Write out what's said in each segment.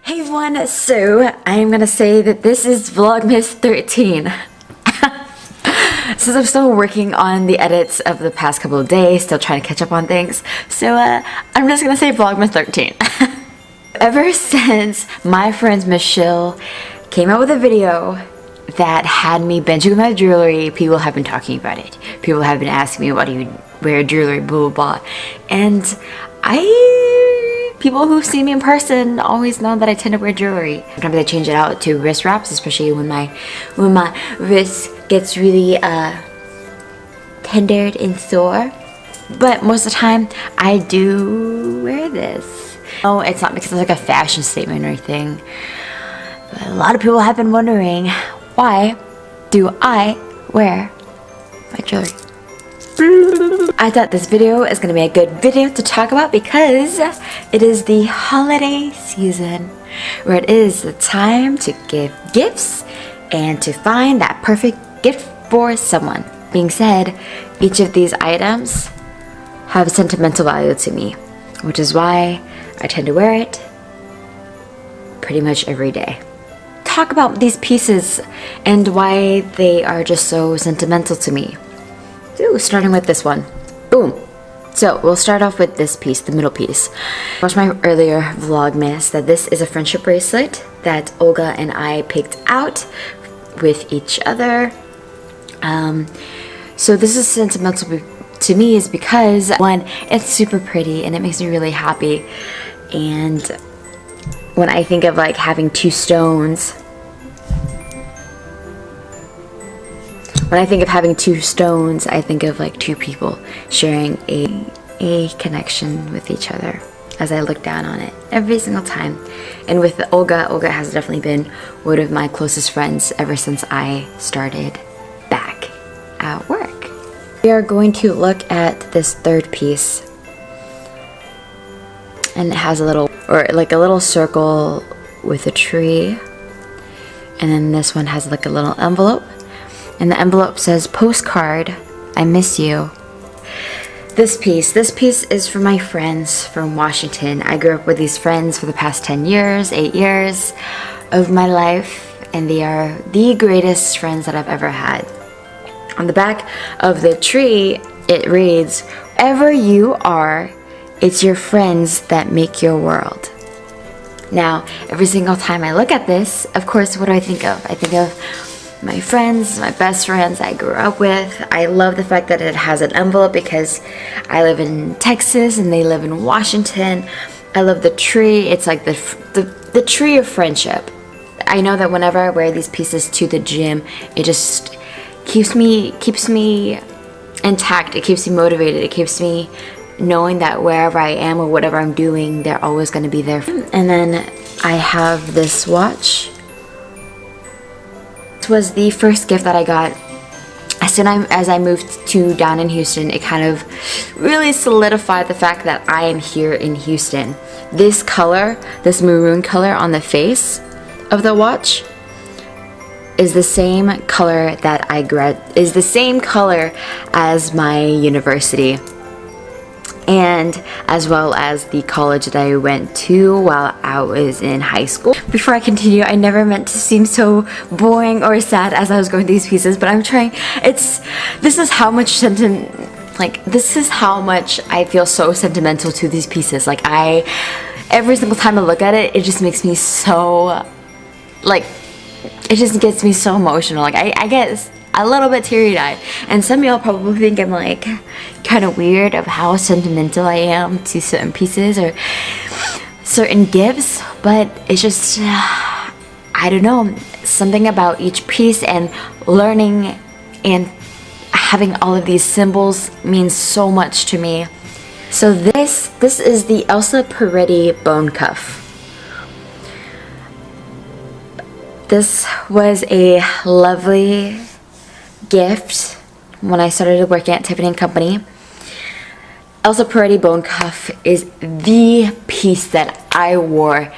Hey everyone, so I'm gonna say that this is Vlogmas 13. Since I'm still working on the edits of the past couple of days, still trying to catch up on things, so I'm just gonna say Vlogmas 13. Ever since my friend Michelle came out with a video that had me binging with my jewelry, people have been talking about it. People have been asking me, why do you wear jewelry, blah blah blah. And people who've seen me in person always know that I tend to wear jewelry. Sometimes I change it out to wrist wraps, especially when my wrist gets really tendered and sore. But most of the time, I do wear this. Oh, it's not because it's like a fashion statement or anything. But a lot of people have been wondering, why do I wear my jewelry? I thought this video is going to be a good video to talk about because it is the holiday season, where it is the time to give gifts and to find that perfect gift for someone. Being said, each of these items have sentimental value to me, which is why I tend to wear it pretty much every day. Talk about these pieces and why they are just so sentimental to me. Ooh, starting with this one. Boom. So we'll start off with this piece, the middle piece. Watch my earlier Vlogmas that this is a friendship bracelet that Olga and I picked out with each other. So this is sentimental to me is because, one, it's super pretty and it makes me really happy. And when I think of like having two stones, I think of like two people sharing a connection with each other as I look down on it every single time. And with Olga has definitely been one of my closest friends ever since I started back at work. We are going to look at this third piece. And it has a little circle with a tree. And then this one has like a little envelope. And the envelope says, "Postcard, I miss you." This piece is for my friends from Washington. I grew up with these friends for the past 8 years of my life, and they are the greatest friends that I've ever had. On the back of the tree, it reads, "Wherever you are, it's your friends that make your world." Now, every single time I look at this, of course, what do I think of? I think of my friends, my best friends I grew up with. I love the fact that it has an envelope because I live in Texas and they live in Washington. I love the tree. It's like the tree of friendship. I know that whenever I wear these pieces to the gym, it just keeps me intact. It keeps me motivated. It keeps me knowing that wherever I am or whatever I'm doing, they're always going to be there. And then I have this watch. This was the first gift that I got as soon as I moved down in Houston. It kind of really solidified the fact that I am here in Houston. This color, this maroon color on the face of the watch, is the same color that is the same color as my university, and as well as the college that I went to while I was in high school. Before I continue, I never meant to seem so boring or sad as I was going through these pieces, but I'm trying. This is how much I feel so sentimental to these pieces. Like every single time I look at it, it just makes me so, it just gets me so emotional. Like I get a little bit teary-eyed, and some of y'all probably think I'm like kind of weird of how sentimental I am to certain pieces or certain gifts, but it's just I don't know, something about each piece and learning and having all of these symbols means so much to me. So this is the Elsa Peretti bone cuff. This was a lovely gift when I started working at Tiffany & Company. Elsa Peretti bone cuff is the piece that I wore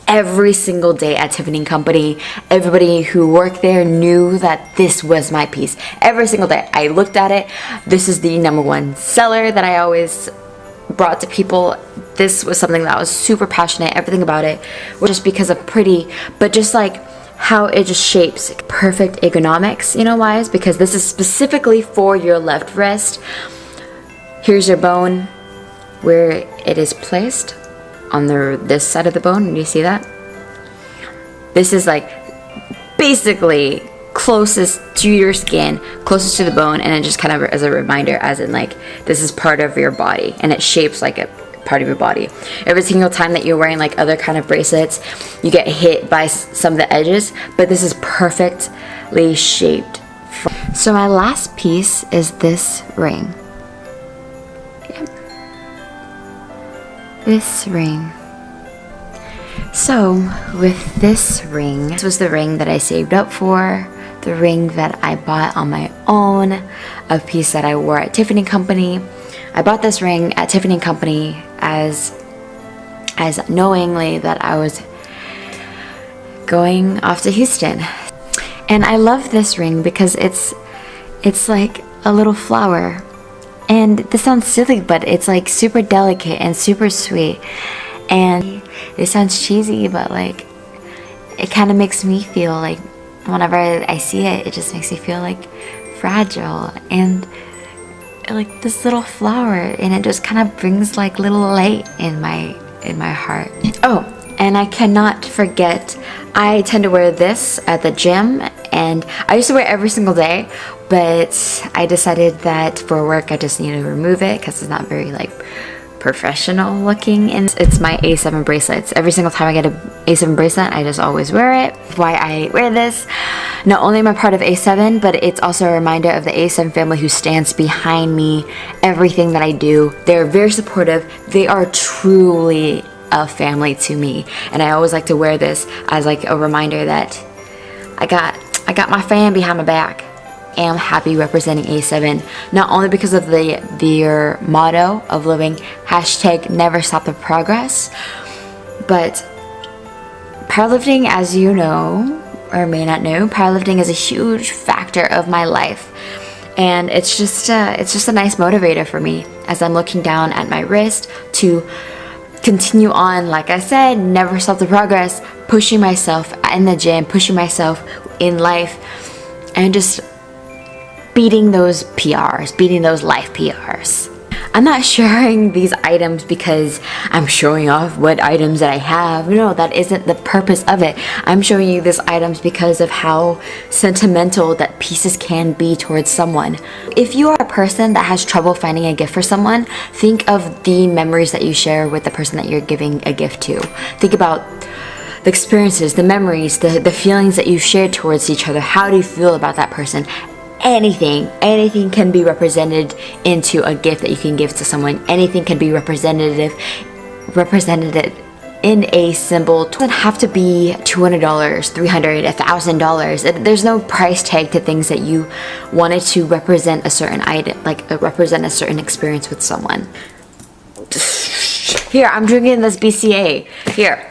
every single day at Tiffany & Company. Everybody who worked there knew that this was my piece. Every single day I looked at it. This is the #1 seller that I always brought to people. This was something that I was super passionate, everything about it was just because of pretty, but just like how it just shapes perfect ergonomics, you know, wise, because this is specifically for your left wrist. Here's your bone where it is placed on this side of the bone. Do you see that? This is like basically closest to your skin, closest to the bone, and it just kind of as a reminder, as in like this is part of your body and it shapes like a part of your body. Every single time that you're wearing like other kind of bracelets, you get hit by some of the edges, but this is perfectly shaped. So my last piece is this ring. This ring. So with this ring, this was the ring that I saved up for, the ring that I bought on my own, a piece that I wore at Tiffany Company. I bought this ring at Tiffany Company as knowingly that I was going off to Houston. And I love this ring because it's like a little flower. And this sounds silly, but it's like super delicate and super sweet. And it sounds cheesy, but like it kind of makes me feel like whenever I see it, it just makes me feel like fragile and like this little flower, and it just kind of brings like little light in my heart. Oh, and I cannot forget, I tend to wear this at the gym, and I used to wear it every single day, but I decided that for work I just need to remove it because it's not very like professional looking, and it's my A7 bracelets. Every single time I get an A7 bracelet, I just always wear it. Why I wear this, not only am I part of A7, but it's also a reminder of the A7 family who stands behind me, everything that I do. They're very supportive. They are truly a family to me, and I always like to wear this as like a reminder that I got my fam behind my back. Am happy representing A7, not only because of their motto of living hashtag never stop the progress, but powerlifting, as you know or may not know, powerlifting is a huge factor of my life, and it's just a nice motivator for me as I'm looking down at my wrist to continue on, like I said, never stop the progress, pushing myself in the gym, pushing myself in life, and just beating those PRs, beating those life PRs. I'm not sharing these items because I'm showing off what items that I have. No, that isn't the purpose of it. I'm showing you these items because of how sentimental that pieces can be towards someone. If you are a person that has trouble finding a gift for someone, think of the memories that you share with the person that you're giving a gift to. Think about the experiences, the memories, the feelings that you've shared towards each other. How do you feel about that person? Anything can be represented into a gift that you can give to someone. Anything can be represented in a symbol. It doesn't have to be $200, $300, $1,000. There's no price tag to things that you wanted to represent a certain item, like represent a certain experience with someone. Here, I'm drinking this BCA. Here.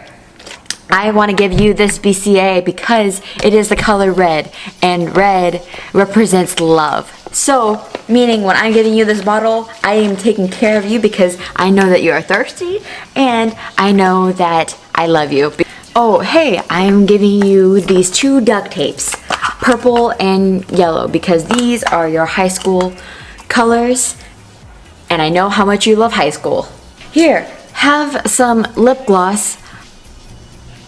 I want to give you this BCA because it is the color red, and red represents love. So, meaning when I'm giving you this bottle, I am taking care of you because I know that you are thirsty, and I know that I love you. Oh, hey, I'm giving you these 2 duct tapes, purple and yellow, because these are your high school colors, and I know how much you love high school. Here, have some lip gloss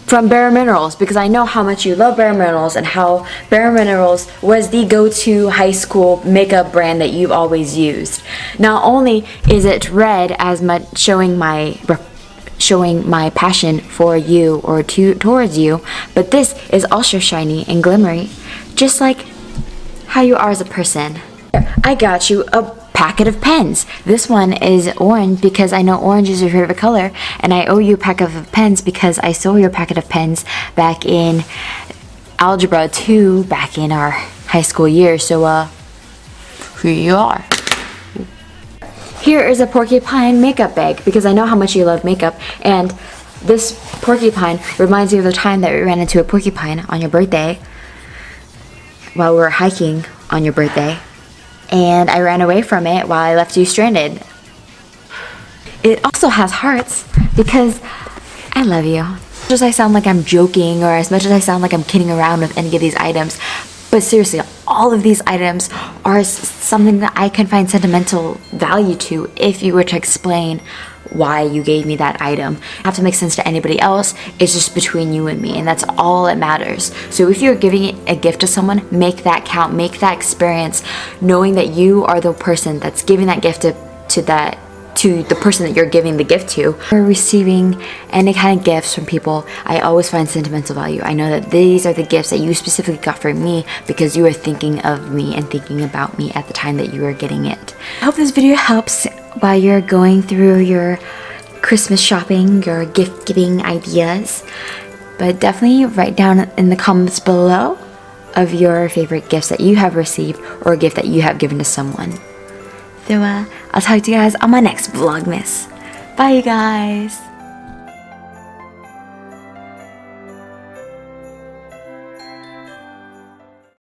from Bare Minerals, because I know how much you love Bare Minerals and how Bare Minerals was the go-to high school makeup brand that you've always used. Not only is it red as much showing my passion for you or towards you, but this is also shiny and glimmery, just like how you are as a person. I got you a packet of pens. This one is orange because I know orange is your favorite color, and I owe you a packet of pens because I saw your packet of pens back in Algebra 2 back in our high school years. So here you are. Here is a porcupine makeup bag because I know how much you love makeup, and this porcupine reminds me of the time that we ran into a porcupine on your birthday while we were hiking on your birthday, and I ran away from it while I left you stranded. It also has hearts because I love you. As much as I sound like I'm joking, or as much as I sound like I'm kidding around with any of these items, but seriously, all of these items are something that I can find sentimental value to if you were to explain why you gave me that item. It doesn't have to make sense to anybody else. It's just between you and me, and that's all that matters. So if you're giving a gift to someone, make that count, make that experience, knowing that you are the person that's giving that gift to the person that you're giving the gift to. Or receiving any kind of gifts from people, I always find sentimental value. I know that these are the gifts that you specifically got for me because you were thinking of me and thinking about me at the time that you were getting it. I hope this video helps while you're going through your Christmas shopping, your gift giving ideas. But definitely write down in the comments below of your favorite gifts that you have received or a gift that you have given to someone. So I'll talk to you guys on my next Vlogmas. Bye you guys!